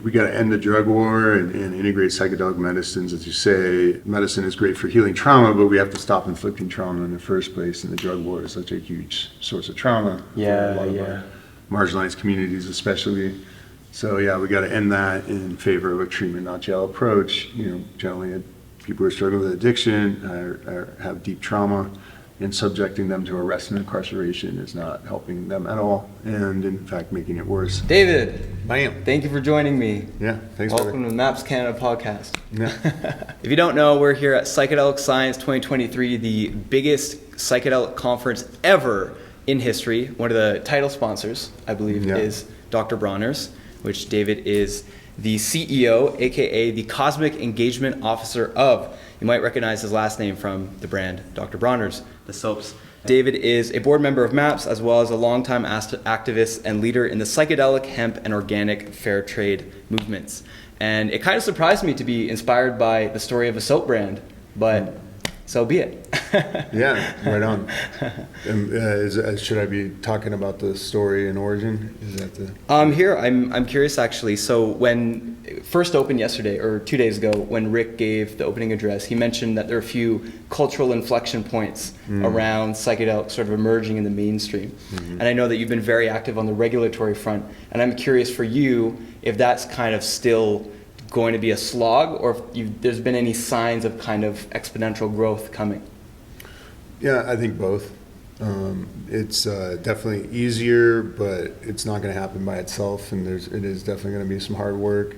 we got to end the drug war and integrate psychedelic medicines. As you say, medicine is great for healing trauma, but we have to stop inflicting trauma in the first place. And the drug war is such a huge source of trauma for a lot of our marginalized communities, especially. So yeah, we got to end that in favor of a treatment, not jail approach. Generally, people who are struggling with addiction or have deep trauma, and subjecting them to arrest and incarceration is not helping them at all, and in fact making it worse. David, Bam. Thank you for joining me. Yeah, thanks. Welcome to Maps Canada podcast. Yeah. If you don't know, we're here at Psychedelic Science 2023, the biggest psychedelic conference ever in history. One of the title sponsors, I believe, is Dr. Bronners, which David is the CEO, aka the Cosmic Engagement Officer of. You might recognize his last name from the brand Dr. Bronners, the soaps. David is a board member of MAPS, as well as a longtime activist and leader in the psychedelic, hemp, and organic fair trade movements. And it kind of surprised me to be inspired by the story of a soap brand, but so be it. Yeah, right on. Should I be talking about the story and origin? Is that the? I'm curious actually. So when it first opened yesterday or 2 days ago, when Rick gave the opening address, he mentioned that there are a few cultural inflection points around psychedelics sort of emerging in the mainstream. Mm-hmm. And I know that you've been very active on the regulatory front, and I'm curious for you if that's kind of still going to be a slog, or if there's been any signs of kind of exponential growth coming. Yeah, I think both. It's definitely easier, but it's not going to happen by itself, and it is definitely going to be some hard work.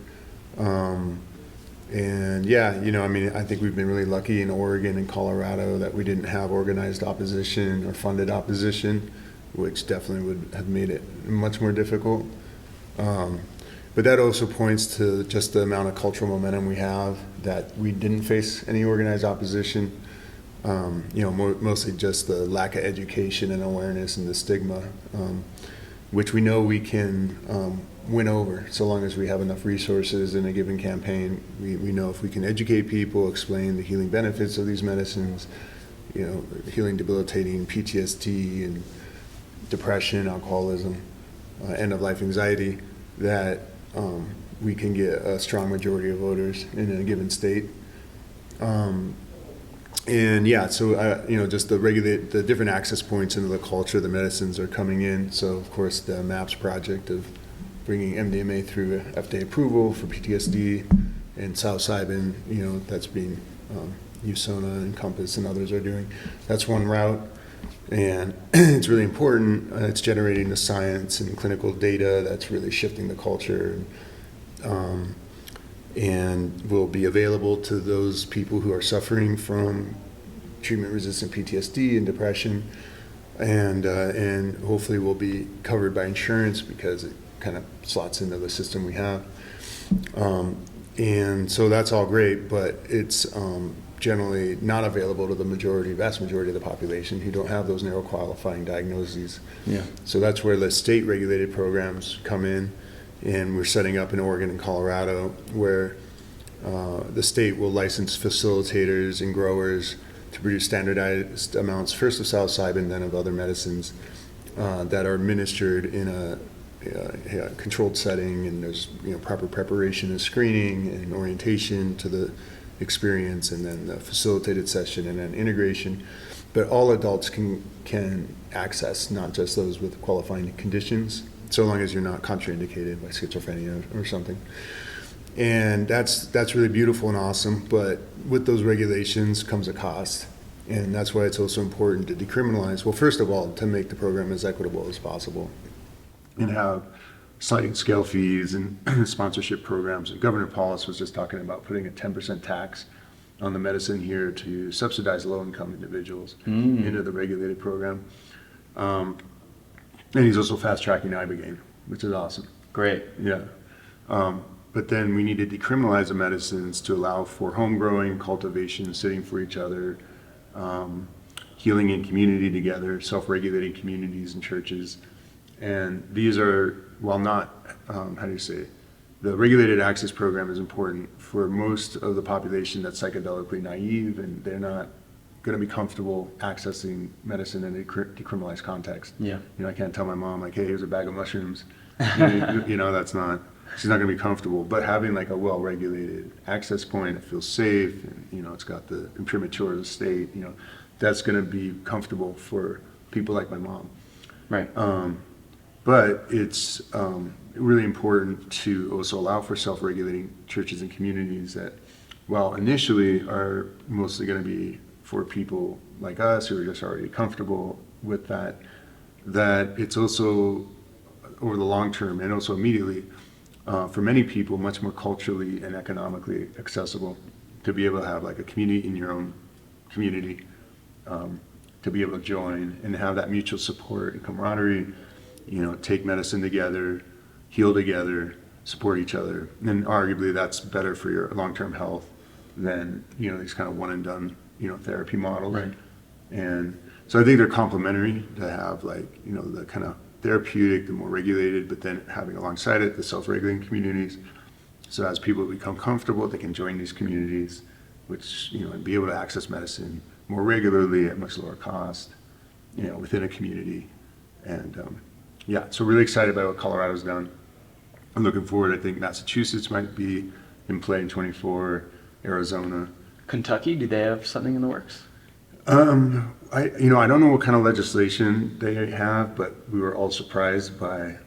And yeah, I think we've been really lucky in Oregon and Colorado that we didn't have organized opposition or funded opposition, which definitely would have made it much more difficult. But that also points to just the amount of cultural momentum we have, that we didn't face any organized opposition. Mostly just the lack of education and awareness and the stigma, which we know we can win over so long as we have enough resources in a given campaign. We know if we can educate people, explain the healing benefits of these medicines, healing debilitating PTSD and depression, alcoholism, end-of-life anxiety, that we can get a strong majority of voters in a given state. Just the different access points into the culture, the medicines are coming in. So of course the MAPS project of bringing MDMA through FDA approval for PTSD, and psilocybin, that's being USONA and Compass and others are doing. That's one route. And it's really important. It's generating the science and clinical data that's really shifting the culture, and will be available to those people who are suffering from treatment-resistant PTSD and depression, and hopefully will be covered by insurance because it kind of slots into the system we have. And so that's all great, but it's generally not available to the vast majority of the population who don't have those narrow qualifying diagnoses. Yeah. So that's where the state regulated programs come in, and we're setting up in Oregon and Colorado where the state will license facilitators and growers to produce standardized amounts, first of psilocybin, then of other medicines that are administered in a controlled setting, and there's proper preparation and screening and orientation to the experience, and then the facilitated session, and then integration. But all adults can access, not just those with qualifying conditions, so long as you're not contraindicated by schizophrenia or something. And that's really beautiful and awesome, but with those regulations comes a cost, and that's why it's also important to decriminalize. Well, first of all, to make the program as equitable as possible, and have sliding scale fees and sponsorship programs. And Governor Paulus was just talking about putting a 10% tax on the medicine here to subsidize low-income individuals into the regulated program. And he's also fast-tracking ibogaine, which is awesome. Great. Yeah. But then we need to decriminalize the medicines to allow for home growing, cultivation, sitting for each other, healing in community together, self-regulating communities and churches. And these are, while not, the regulated access program is important for most of the population that's psychedelically naive, and they're not going to be comfortable accessing medicine in a decriminalized context. Yeah. I can't tell my mom, like, hey, here's a bag of mushrooms. That's not she's not going to be comfortable. But having like a well-regulated access point that feels safe, and it's got the imprimatur of the state, that's going to be comfortable for people like my mom. Right. But it's really important to also allow for self-regulating churches and communities that, while initially are mostly going to be for people like us who are just already comfortable with that it's also over the long term and also immediately for many people much more culturally and economically accessible to be able to have like a community in your own community, to be able to join and have that mutual support and camaraderie, take medicine together, heal together, support each other. And arguably that's better for your long-term health than, these kind of one and done, therapy models. Right. And so I think they're complementary to have like, the kind of therapeutic, the more regulated, but then having alongside it the self-regulating communities. So as people become comfortable, they can join these communities, which, and be able to access medicine more regularly at much lower cost, within a community. And so really excited about what Colorado's done. I'm looking forward. I think Massachusetts might be in play in 24, Arizona. Kentucky, do they have something in the works? I don't know what kind of legislation they have, but we were all surprised by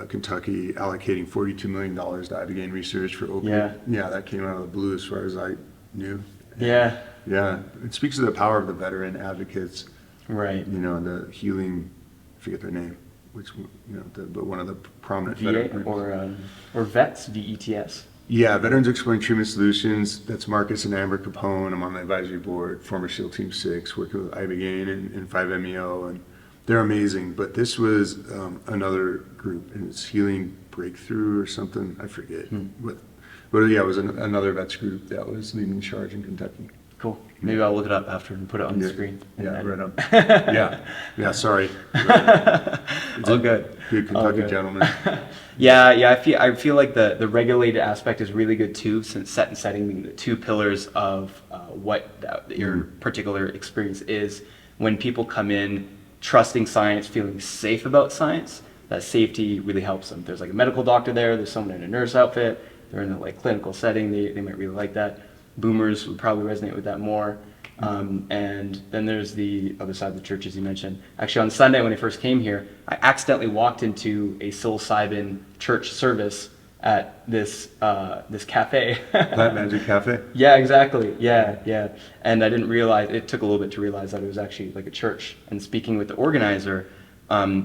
Kentucky allocating $42 million to ibogaine research for opiate. Yeah, that came out of the blue as far as I knew. Yeah. Yeah, it speaks to the power of the veteran advocates. Right. The healing, I forget their name, which, but one of the prominent VA veteran or VETS, VETS. Yeah, Veterans Exploring Treatment Solutions. That's Marcus and Amber Capone. I'm on the advisory board, former SEAL Team 6, working with ibogaine and 5-MeO, and they're amazing. But this was another group, and it's Healing Breakthrough or something. I forget. But yeah, it was another vets group that was leading the charge in Kentucky. Cool. Maybe I'll look it up after and put it on the screen. Yeah, right on. Yeah, sorry. All good. Good Kentucky gentleman. I feel like the regulated aspect is really good too, since setting the two pillars of what your particular experience is. When people come in trusting science, feeling safe about science, that safety really helps them. There's like a medical doctor there's someone in a nurse outfit, they're in a like clinical setting, they might really like that. Boomers would probably resonate with that more. And then there's the other side of the church, as you mentioned. Actually, on Sunday when I first came here, I accidentally walked into a psilocybin church service at this cafe. Plant Magic Cafe? Yeah, exactly. Yeah. And I didn't realize, it took a little bit to realize that it was actually like a church. And speaking with the organizer,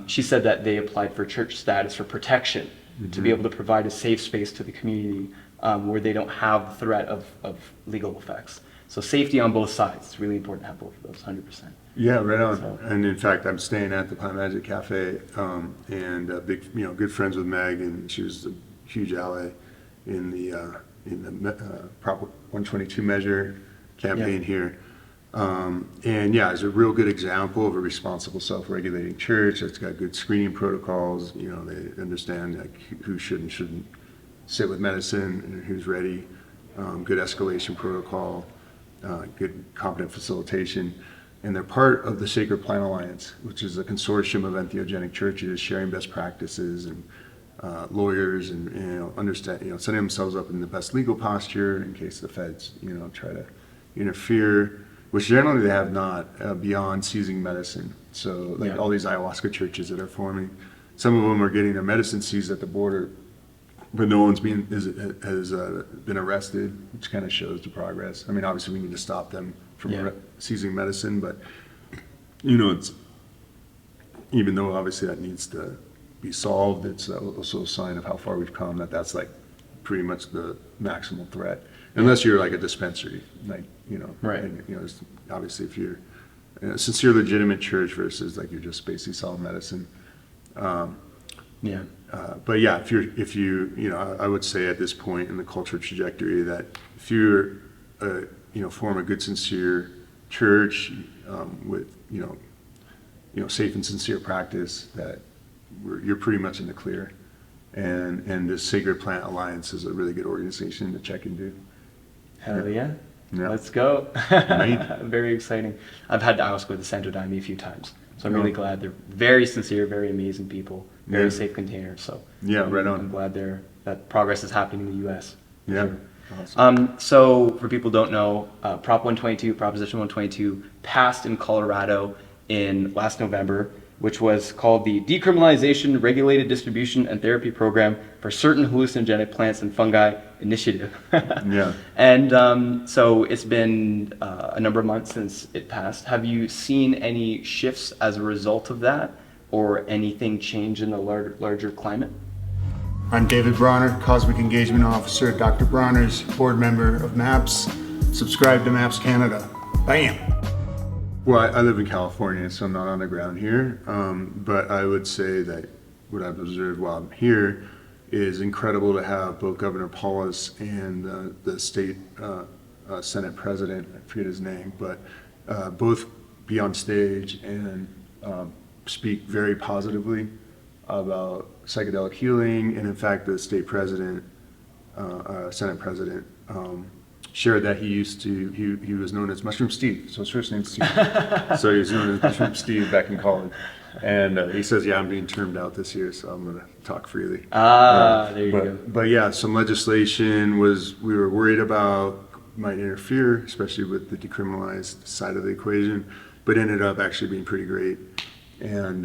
she said that they applied for church status for protection, to be able to provide a safe space to the community where they don't have the threat of legal effects. So safety on both sides. It's really important to have both of those, 100%. Yeah, right on. So, and in fact, I'm staying at the Plant Magic Cafe, and good friends with Meg, and she was a huge ally in the Prop 122 measure campaign here. It's a real good example of a responsible, self-regulating church that's got good screening protocols. They understand like who should and shouldn't sit with medicine and who's ready. Good escalation protocol. Good competent facilitation, and they're part of the Sacred Plant Alliance, which is a consortium of entheogenic churches sharing best practices and lawyers and understand, setting themselves up in the best legal posture in case the feds, try to interfere, which generally they have not, beyond seizing medicine. So all these ayahuasca churches that are forming, some of them are getting their medicine seized at the border, but no one's has been arrested, which kind of shows the progress. I mean, obviously we need to stop them from seizing medicine, but it's, even though obviously that needs to be solved, it's also a sign of how far we've come. That's like pretty much the maximal threat, unless you're like a dispensary, like right. And, obviously if you're a sincere, legitimate church versus like you're just basically selling medicine. But if you I would say at this point in the cultural trajectory that if you're form a good, sincere church with safe and sincere practice, that you're pretty much in the clear. And this Sacred Plant Alliance is a really good organization to check into. Hell yeah. Let's go. Very exciting. I've had ayahuasca with the Santo Daime a few times. So I'm really glad. They're very sincere, very amazing people, very safe containers. So right on. I'm glad they're that progress is happening in the U.S. Yeah. Sure. Awesome. So for people who don't know, Proposition 122 passed in Colorado in last November, which was called the Decriminalization, Regulated Distribution, and Therapy Program for Certain Hallucinogenic Plants and Fungi Initiative. Yeah. And so it's been a number of months since it passed. Have you seen any shifts as a result of that, or anything change in the larger climate? I'm David Bronner, Cosmic Engagement Officer at Dr. Bronners, board member of MAPS. Subscribe to MAPS Canada. Bam! Well, I live in California, so I'm not on the ground here. But I would say that what I've observed while I'm here is incredible to have both Governor Paulus and the state Senate president, I forget his name, but both be on stage and speak very positively about psychedelic healing. And in fact, the state president, Senate president, shared that he was known as Mushroom Steve, so his first name's Steve. So he was known as Mushroom Steve back in college. And he says, yeah, I'm being termed out this year, so I'm gonna talk freely. There you go. But yeah, some legislation we were worried about might interfere, especially with the decriminalized side of the equation, but ended up actually being pretty great. And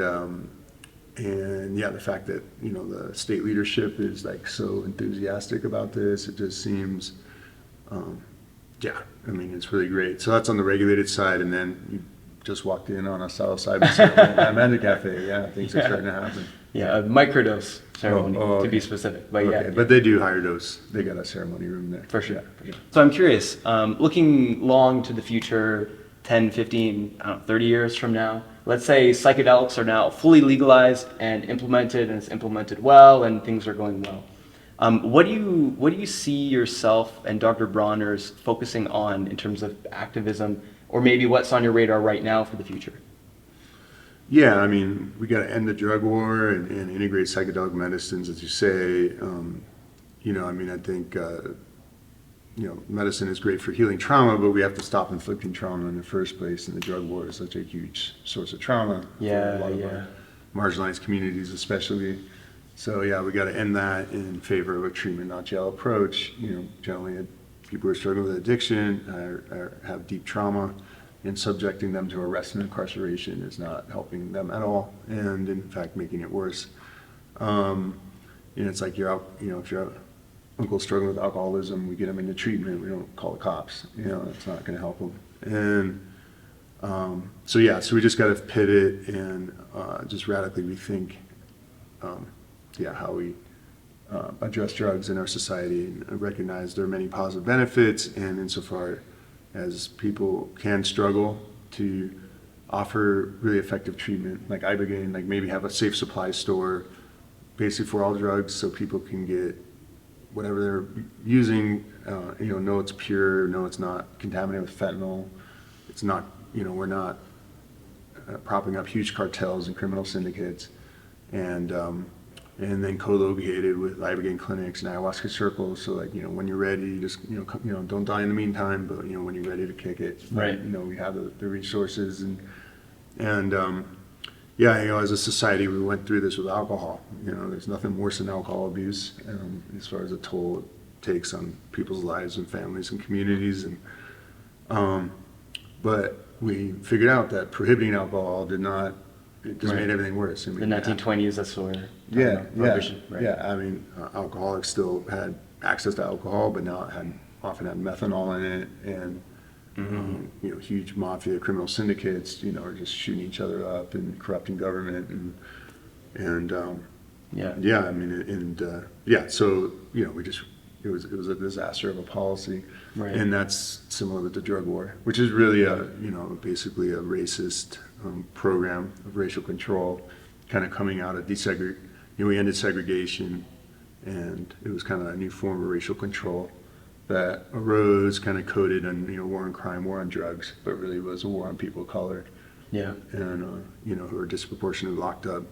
yeah, the fact that, you know, the state leadership is like so enthusiastic about this, it just seems, yeah, I mean, it's really great. So that's on the regulated side, and then you just walked in on a psilocybin ceremony at Magic Cafe. Yeah, things are starting to happen. Yeah, a microdose ceremony, okay. To be specific. But Okay, yeah. but they do higher dose. They got a ceremony room there. For sure. Yeah. For sure. So I'm curious, looking long to the future, 10, 15, 30 years from now, let's say psychedelics are now fully legalized and it's implemented well, and things are going well. What do you see yourself and Dr. Bronners focusing on in terms of activism, or maybe what's on your radar right now for the future? Yeah, I mean, we got to end the drug war and integrate psychedelic medicines, as you say. You know, I mean, I think, you know, medicine is great for healing trauma, but we have to stop inflicting trauma in the first place. And the drug war is such a huge source of trauma for a lot of our marginalized communities, especially. So yeah, we got to end that in favor of a treatment, not jail approach. You know, generally people who are struggling with addiction or have deep trauma, and subjecting them to arrest and incarceration is not helping them at all, and in fact making it worse. And it's like if your uncle's struggling with alcoholism, we get him into treatment. We don't call the cops. You know, it's not going to help him. And so yeah, so we just got to pivot and just radically rethink, how we address drugs in our society, and recognize there are many positive benefits, and insofar as people can struggle, to offer really effective treatment, like ibogaine, like maybe have a safe supply store, basically for all drugs, so people can get whatever they're using, know it's pure, know it's not contaminated with fentanyl, it's not, we're not propping up huge cartels and criminal syndicates, and then co-located with ibogaine clinics and ayahuasca circles. So like, when you're ready, just, don't die in the meantime, but when you're ready to kick it, right. We have the resources and as a society, we went through this with alcohol. There's nothing worse than alcohol abuse, as far as the toll it takes on people's lives and families and communities. But we figured out that prohibiting alcohol it just made everything worse. The 1920s, that's where prohibition. Right? Yeah, I mean, alcoholics still had access to alcohol, but now it often had methanol in it, and huge mafia criminal syndicates, are just shooting each other up and corrupting government, so it was a disaster of a policy, right. And that's similar with the drug war, which is really basically a racist program of racial control, kind of coming out of desegregation. We ended segregation, and it was kind of a new form of racial control that arose, kind of coded on war on crime, war on drugs, but really was a war on people of color. Yeah. And who are disproportionately locked up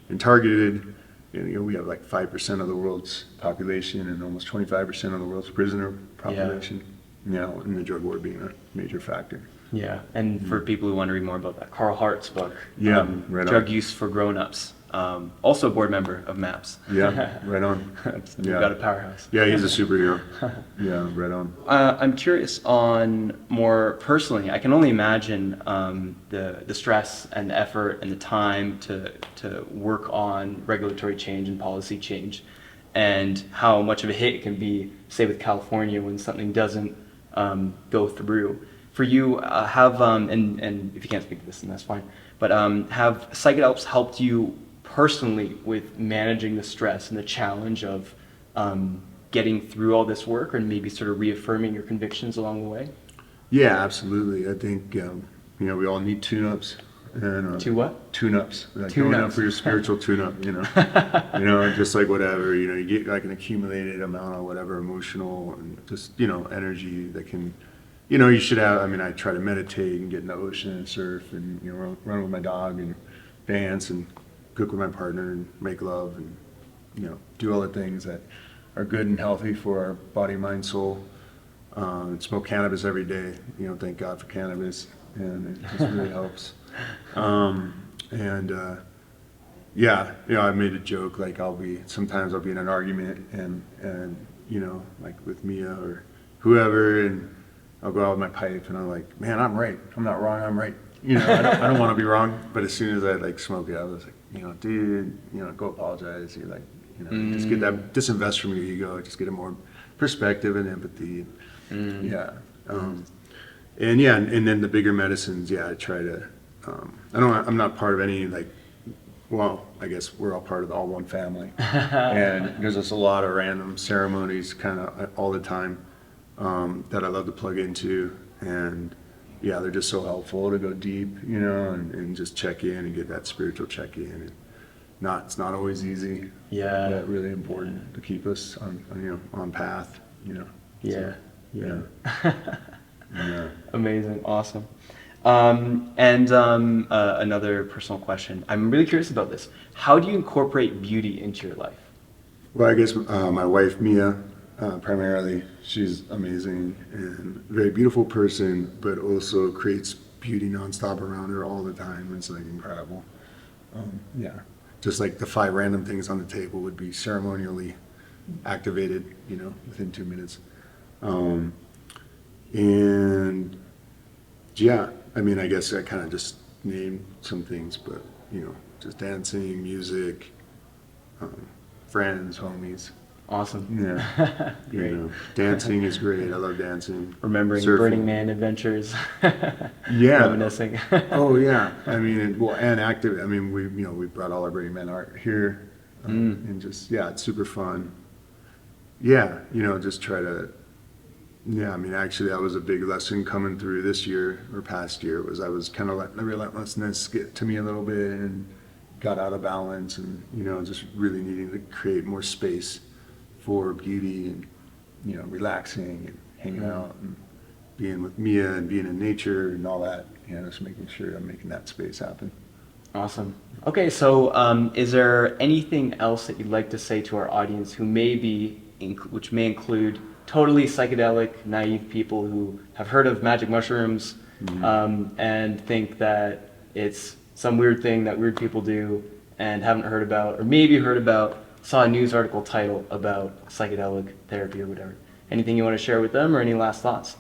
and targeted. And, we have like 5% of the world's population and almost 25% of the world's prisoner population. And the drug war being a major factor. Yeah, and for people who want to read more about that, Carl Hart's book, right Drug Use for Grown-Ups. also a board member of MAPS. Yeah, right on. You've got a powerhouse. Yeah, he's a superhero. Yeah, right on. I'm curious on more personally. I can only imagine the stress and the effort and the time to work on regulatory change and policy change, and how much of a hit it can be, say, with California when something doesn't go through. For you, and if you can't speak to this, then that's fine. But have psychedelics helped you personally with managing the stress and the challenge of getting through all this work, and maybe sort of reaffirming your convictions along the way? Yeah, absolutely. I think we all need tune-ups. And, To what? Tune-ups. Like Tune-ups. going up for your spiritual tune-up. Just like whatever. You get like an accumulated amount of whatever emotional and just energy that can. You should have. I mean, I try to meditate and get in the ocean and surf and run with my dog and dance and cook with my partner and make love and do all the things that are good and healthy for our body, mind, soul. And smoke cannabis every day. Thank God for cannabis, and it just really helps. I made a joke like sometimes I'll be in an argument and like with Mia or whoever, and I'll go out with my pipe and I'm like, man, I'm right. I'm not wrong. I'm right. I don't want to be wrong. But as soon as I like smoke it, I was like, dude, go apologize. You're like, just get that, disinvest from your ego. Just get a more perspective and empathy. Yeah. And then the bigger medicines. Yeah, I try to. I'm not part of any I guess we're all part of the All One family. And there's just a lot of random ceremonies kind of all the time. That I love to plug into, and yeah, they're just so helpful to go deep, and just check in and get that spiritual check in. And it's not always easy. Yeah. But really important to keep us on path. Yeah. So, yeah. Yeah. Amazing. Awesome. Another personal question. I'm really curious about this. How do you incorporate beauty into your life? Well, I guess my wife Mia. Primarily, she's amazing and very beautiful person, but also creates beauty nonstop around her all the time. It's like incredible. Just like the 5 random things on the table would be ceremonially activated, within 2 minutes. And yeah, I mean, I guess I kind of just named some things, but just dancing, music, friends, homies. Awesome. Yeah. Great. Dancing is great. I love dancing. Remembering Surfing. Burning Man adventures. Yeah. Reminiscing. Oh yeah. I mean, and active. I mean, we brought all our Burning Man art here, and just it's super fun. Yeah. Just try to. Yeah. I mean, actually, that was a big lesson coming through this year or past year. I was kind of letting the relentlessness get to me a little bit and got out of balance, and just really needing to create more space for beauty and relaxing and hanging out and being with Mia and being in nature and all that. Just making sure I'm making that space happen. Awesome. Okay, so is there anything else that you'd like to say to our audience who which may include totally psychedelic, naive people who have heard of magic mushrooms and think that it's some weird thing that weird people do and haven't heard about, or maybe heard about, saw a news article title about psychedelic therapy or whatever. Anything you want to share with them, or any last thoughts?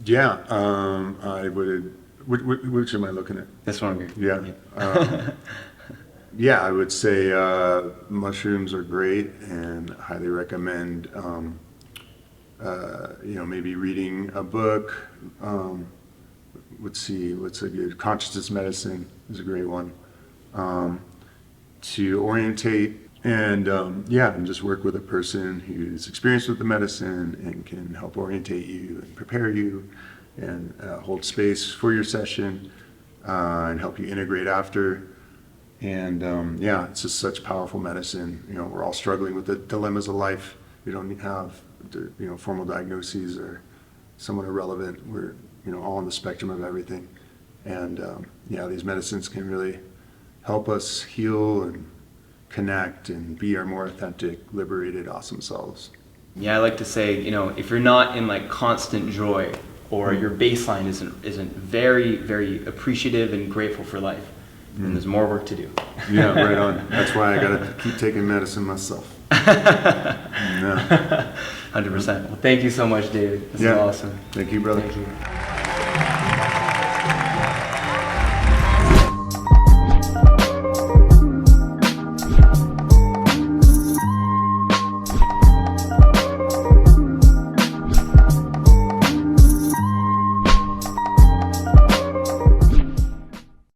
Yeah, I would. Which am I looking at? This one here. Yeah. Yeah, I would say mushrooms are great, and highly recommend. Maybe reading a book. Let's see, what's a good consciousness medicine is a great one. To orientate. And and just work with a person who's experienced with the medicine and can help orientate you and prepare you and hold space for your session and help you integrate after. And it's just such powerful medicine. We're all struggling with the dilemmas of life. We don't have formal diagnoses or somewhat irrelevant. We're all on the spectrum of everything. And these medicines can really help us heal and connect and be our more authentic, liberated, awesome selves. Yeah, I like to say, if you're not in constant joy, or your baseline isn't very, very appreciative and grateful for life, and there's more work to do. Yeah, right on. That's why I gotta keep taking medicine myself. Yeah. 100%. Well, thank you so much, David. This is awesome. Thank you, brother. Thank you.